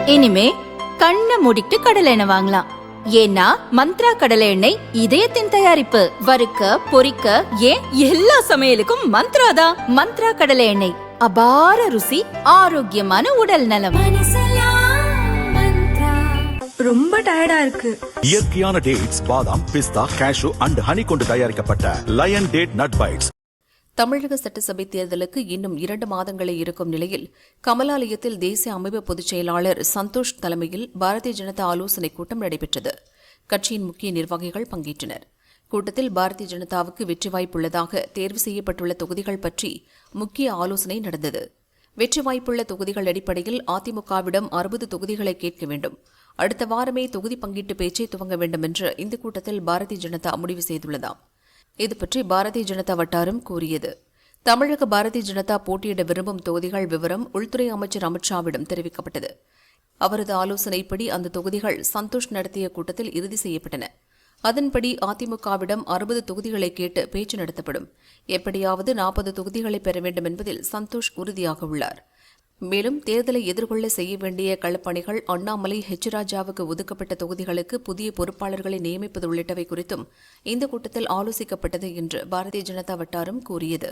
இனிமே கண்ணை மூடிட்டு கடலை எண்ணெய் வாங்கலாம். ஏன்னா மந்த்ரா கடலை எண்ணெய் இதயத்தின் தயாரிப்பு. வறுக்க பொரிக்க ஏன் எல்லா சமையலுக்கும் மந்த்ரா தான். மந்த்ரா கடலை எண்ணெய், அபார ருசி, ஆரோக்கியமான உடல் நலம். ரொம்ப டயர்டா இருக்கு. இயற்கையான டேட்ஸ், பாதாம், பிஸ்தா, கேஷு அண்ட் ஹனி கொண்டு தயாரிக்கப்பட்ட லயன் டேட் நட் பைட்ஸ். தமிழக சட்டசபை தேர்தலுக்கு இன்னும் 2 மாதங்களே இருக்கும் நிலையில் கமலாலயத்தில் தேசிய அமைப்பு பொதுச் செயலாளர் சந்தோஷ் தலைமையில் பாரதிய ஜனதா ஆலோசனைக் கூட்டம் நடைபெற்றது. கட்சியின் முக்கிய நிர்வாகிகள் பங்கேற்றனர். கூட்டத்தில் பாரதிய ஜனதாவுக்கு வெற்றி வாய்ப்புள்ளதாக தேர்வு செய்யப்பட்டுள்ள தொகுதிகள் பற்றி முக்கிய ஆலோசனை நடந்தது. வெற்றி வாய்ப்புள்ள தொகுதிகள் அடிப்படையில் அதிமுகவிடம் 60 தொகுதிகளை கேட்க வேண்டும். அடுத்த வாரமே தொகுதி பங்கீட்டு பேச்சை துவங்க வேண்டும் என்று இந்த கூட்டத்தில் பாரதிய ஜனதா முடிவு செய்துள்ளதாம். இதுபற்றி பாரதிய ஜனதா வட்டாரம் கூறியது. தமிழக பாரதிய ஜனதா போட்டியிட விரும்பும் தொகுதிகள் விவரம் உள்துறை அமைச்சர் அமித்ஷாவிடம் தெரிவிக்கப்பட்டது. அவரது ஆலோசனைப்படி அந்த தொகுதிகள் சந்தோஷ் நடத்திய கூட்டத்தில் இறுதி செய்யப்பட்டன. அதன்படி அதிமுகவிடம் 60 தொகுதிகளை கேட்டு பேச்சு நடத்தப்படும். எப்படியாவது 40 தொகுதிகளை பெற வேண்டும் என்பதில் சந்தோஷ் உறுதியாக உள்ளார். மேலும் தேர்தலை எதிர்கொள்ள செய்ய வேண்டிய களப்பணிகள், அண்ணாமலை, ராஜாவுக்கு ஒதுக்கப்பட்ட தொகுதிகளுக்கு புதிய பொறுப்பாளர்களை நியமிப்பது உள்ளிட்டவை குறித்தும் இந்த கூட்டத்தில் ஆலோசிக்கப்பட்டது என்று பாரதிய ஜனதா வட்டாரம் கூறியது.